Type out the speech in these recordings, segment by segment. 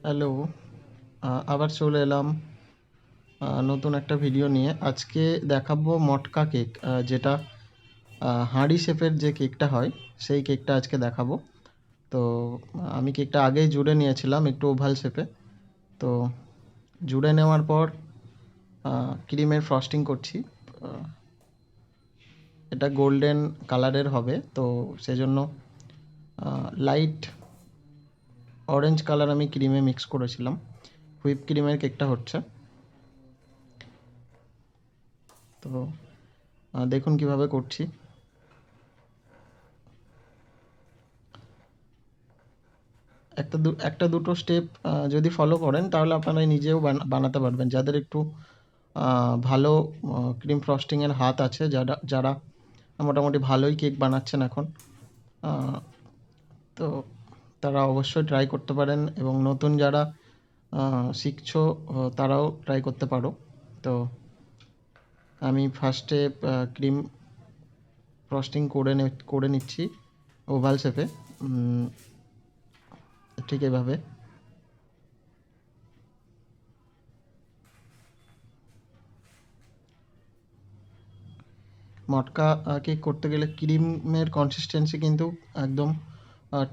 Hello, আবার চলে এলাম নতুন একটা ভিডিও নিয়ে। আজকে দেখাবো মটকা কেক, যেটা হাঁড়ি শেপের যে কেকটা হয় সেই কেকটা আজকে দেখাবো। তো আমি কেকটা আগেই জুড়ে নিয়েছিলাম একটু ওভাল শেপে। তো জুড়ে নেওয়ার পর ক্রিমের ফ্রস্টিং করছি। আহ, এটা গোল্ডেন কালারের হবে, তো সেজন্য লাইট অরেঞ্জ কালার আমি ক্রিমে মিক্স করেছিলাম। হুইপ ক্রিমের কেকটা হচ্ছে। তো দেখুন কিভাবে করছি। একটা দুটো স্টেপ যদি ফলো করেন তাহলে আপনারা নিজেও বানাতে পারবেন। যাদের একটু ভালো ক্রিম ফ্রস্টিংয়ের হাত আছে, যারা যারা মোটামুটি ভালোই কেক বানাচ্ছেন এখন, আহ, তো তারা অবশ্যই ট্রাই করতে পারেন, এবং নতুন যারা শিখছো তারাও ট্রাই করতে পারো। তো আমি ফার্স্টে ক্রিম ফ্রস্টিং করে নিচ্ছি ওভাল শেপে, ঠিক এভাবে। মটকা কেক করতে গেলে ক্রিমের কনসিস্টেন্সি কিন্তু একদম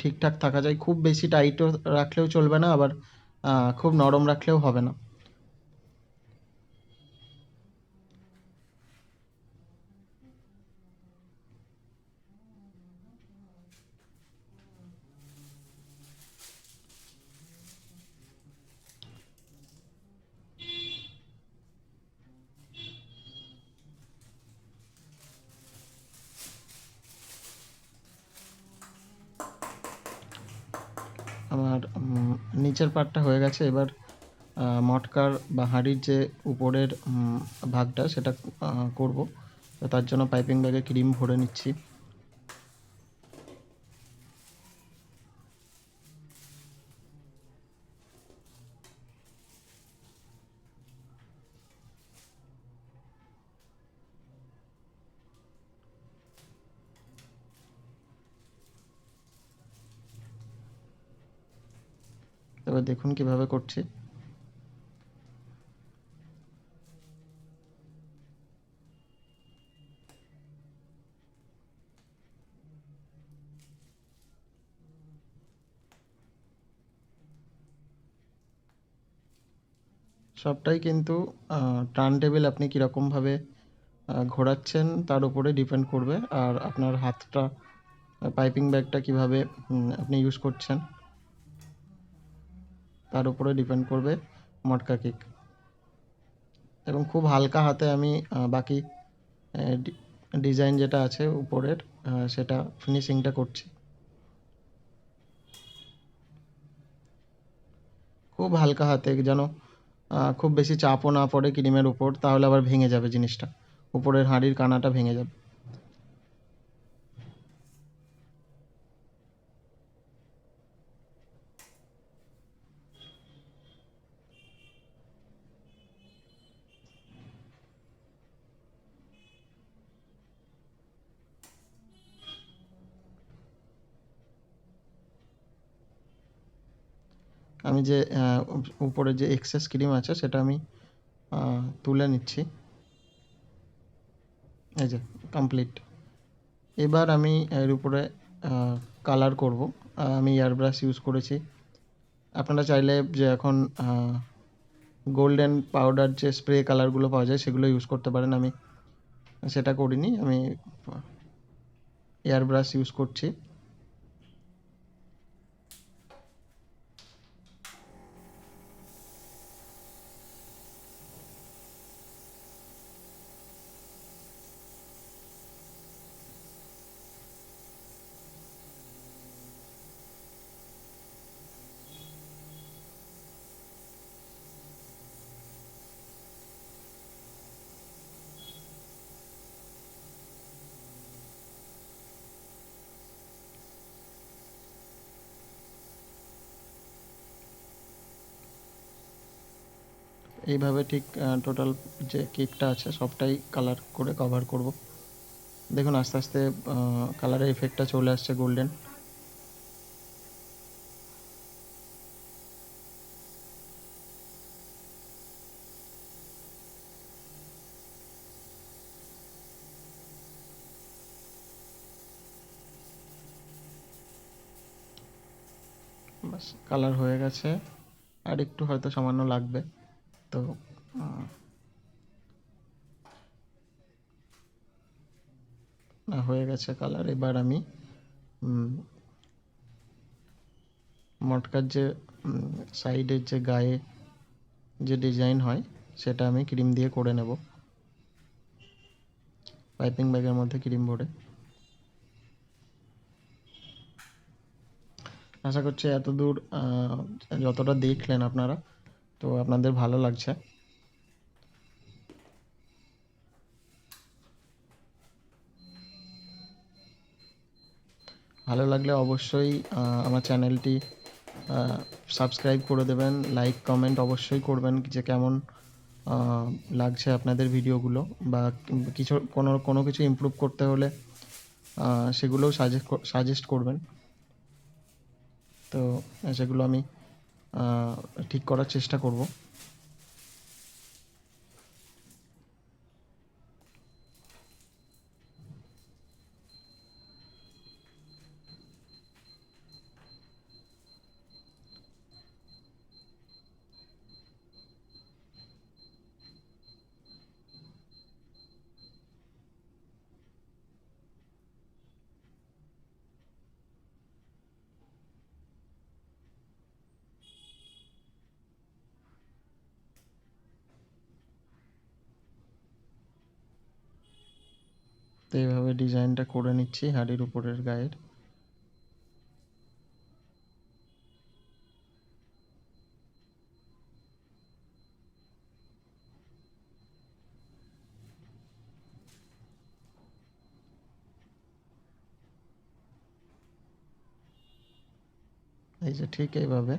ঠিকঠাক থাকা চাই। খুব বেশি টাইটও রাখলেও চলবে না, আবার খুব নরম রাখলেও হবে না। আমার নিচের পার্টটা হয়ে গেছে। এবার মটকার বা হাঁড়ির যে উপরের ভাগটা সেটা করব। তো তার জন্য পাইপিং ব্যাগে ক্রিম ভরে নিচ্ছি। এবার দেখুন কিভাবে করছি। সবটাই কিন্তু টার্ন টেবিল আপনি কীরকমভাবে ঘোরাচ্ছেন তার উপরে ডিপেন্ড করবে, আর আপনার হাতটা, পাইপিং ব্যাগটা কীভাবে আপনি ইউজ করছেন তার উপরে ডিপেন্ড করবে মটকা কেক। এবং খুব হালকা হাতে আমি বাকি ডিজাইন যেটা আছে উপরের, সেটা ফিনিশিংটা করছি। খুব হালকা হাতে, যেন খুব বেশি চাপও না পড়ে ক্রিমের উপর, তাহলে আবার ভেঙে যাবে জিনিসটা, উপরের হাঁড়ির কানাটা ভেঙে যাবে। আমি যে উপরে যে এক্সেস ক্রিম আছে সেটা আমি তুলে নিচ্ছি। এই যে কমপ্লিট। এবার আমি এর উপরে কালার করব। আমি এয়ার ব্রাশ ইউজ করেছি। আপনারা চাইলে যে এখন গোল্ডেন পাউডার যে স্প্রে কালারগুলো পাওয়া যায় সেগুলো ইউজ করতে পারেন। আমি সেটা করিনি, আমি এয়ার ব্রাশ ইউজ করছি। এইভাবে ঠিক টোটাল যে কেকটা আছে সবটাই কালার করে কভার করব। দেখুন আস্তে আস্তে কালারের এফেক্টটা চলে আসছে গোল্ডেন। বাস কালার হয়ে গেছে, আর একটু হয়তো সামান্য লাগবে। তো হয়ে গেছে কালার। এবার আমি মটকার যে সাইডের যে গায়ে যে ডিজাইন হয় সেটা আমি ক্রিম দিয়ে করে নেব, পাইপিং ব্যাগের মধ্যে ক্রিম ভরে। আশা করছি এত দূর যতটা দেখলেন আপনারা, তো আপনাদের ভালো লাগছে। ভালো লাগলে অবশ্যই আমার চ্যানেলটি সাবস্ক্রাইব করে দেবেন, লাইক কমেন্ট অবশ্যই করবেন যে কেমন লাগছে আপনাদের ভিডিওগুলো, বা কিছু কোনো কিছু ইমপ্রুভ করতে হলে সেগুলোও সাজেস্ট করবেন। তো সেগুলো আমি ঠিক করার চেষ্টা করব। তো এইভাবে ডিজাইনটা করে নিচ্ছি হাঁড়ির উপরের গায়ের। এই যে ঠিক এইভাবে।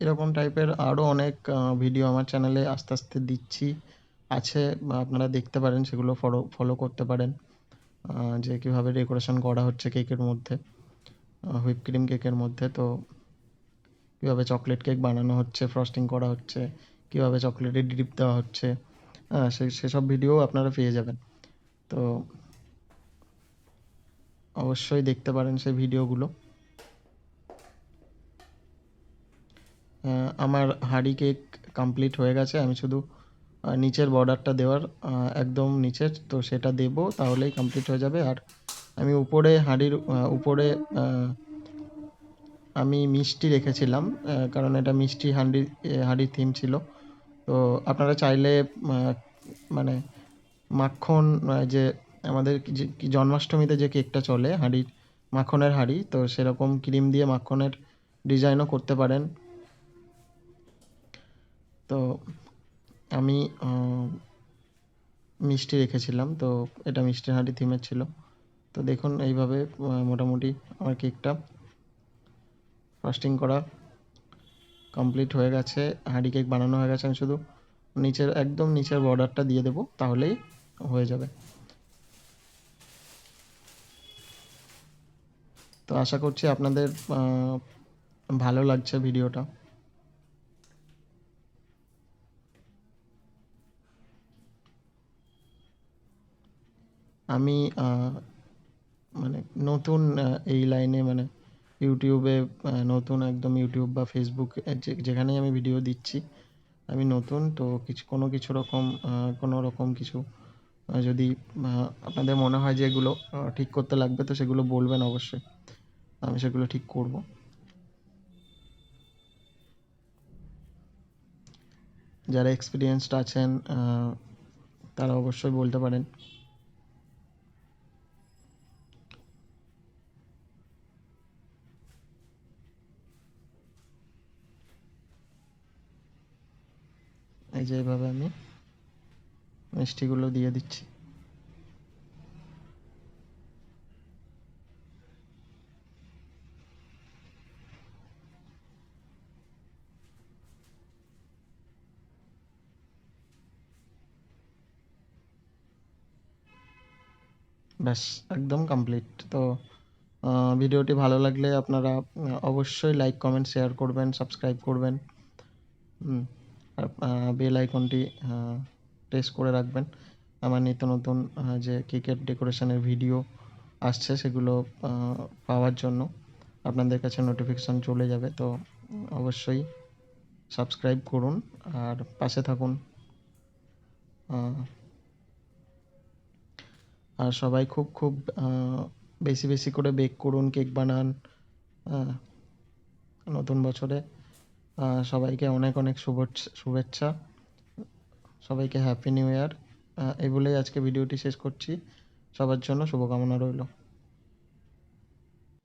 এরকম টাইপের আরও অনেক ভিডিও আমার চ্যানেলে আস্তে আস্তে দিচ্ছি, আছে, আপনারা দেখতে পারেন, সেগুলো ফলো করতে পারেন। যে কীভাবে ডেকোরেশন করা হচ্ছে কেকের মধ্যে, হুইপ ক্রিম কেকের মধ্যে। তো কীভাবে চকলেট কেক বানানো হচ্ছে, ফ্রস্টিং করা হচ্ছে, কীভাবে চকলেটে ডিপ দেওয়া হচ্ছে, সেসব ভিডিও আপনারা পেয়ে যাবেন। তো অবশ্যই দেখতে পারেন সেই ভিডিওগুলো। আমার হাঁড়ি কেক কমপ্লিট হয়ে গেছে, আমি শুধু নিচের বর্ডারটা দেওয়ার, একদম নিচের, তো সেটা দেবো, তাহলেই কমপ্লিট হয়ে যাবে। আর আমি উপরে হাঁড়ির উপরে আমি মিষ্টি রেখেছিলাম, কারণ এটা মিষ্টি হাঁড়ির থিম ছিল। তো আপনারা চাইলে মানে মাখন, যে আমাদের যে জন্মাষ্টমীতে যে কেকটা চলে হাঁড়ির, মাখনের হাঁড়ি, তো সেরকম ক্রিম দিয়ে মাখনের ডিজাইনও করতে পারেন। তো আমি মিষ্টি রেখেছিলাম, তো এটা মিষ্টির হাঁড়ি থিমের ছিল। তো দেখুন এইভাবে মোটামুটি আমার কেকটা ফ্রস্টিং করা কমপ্লিট হয়ে গেছে, হাঁড়ি কেক বানানো হয়ে গেছে। আমি শুধু নিচের একদম নিচের বর্ডারটা দিয়ে দেবো, তাহলেই হয়ে যাবে। তো আশা করছি আপনাদের ভালো লাগছে ভিডিওটা। আমি মানে নতুন এই লাইনে, মানে ইউটিউবে নতুন, একদম ইউটিউব বা ফেসবুক, যেখানেই আমি ভিডিও দিচ্ছি আমি নতুন। তো কোনো রকম কিছু যদি আপনাদের মনে হয় যে এগুলো ঠিক করতে লাগবে, তো সেগুলো বলবেন অবশ্যই, আমি সেগুলো ঠিক করব। যারা এক্সপিরিয়েন্সড আছেন তারা অবশ্যই বলতে পারেন। এই যে এইভাবে আমি মিষ্টিগুলো দিয়ে দিচ্ছি। ব্যাস একদম কমপ্লিট। তো ভিডিওটি ভালো লাগলে আপনারা অবশ্যই লাইক কমেন্ট শেয়ার করবেন, সাবস্ক্রাইব করবেন। আর বেল আইকনটি প্রেস করে রাখবেন আমার নিত্য নতুন যে কেকের ডেকোরেশনের ভিডিও আসছে সেগুলো পাওয়ার জন্য। আপনাদের কাছে নোটিফিকেশান চলে যাবে, তো অবশ্যই সাবস্ক্রাইব করুন আর পাশে থাকুন। আর সবাই খুব বেশি বেশি করে বেক করুন, কেক বানান। নতুন বছরে সবাইকে অনেক অনেক শুভেচ্ছা, সবাইকে হ্যাপি নিউ ইয়ার। এই বলেই আজকে ভিডিওটি শেষ করছি। সবার জন্য শুভকামনা রইল।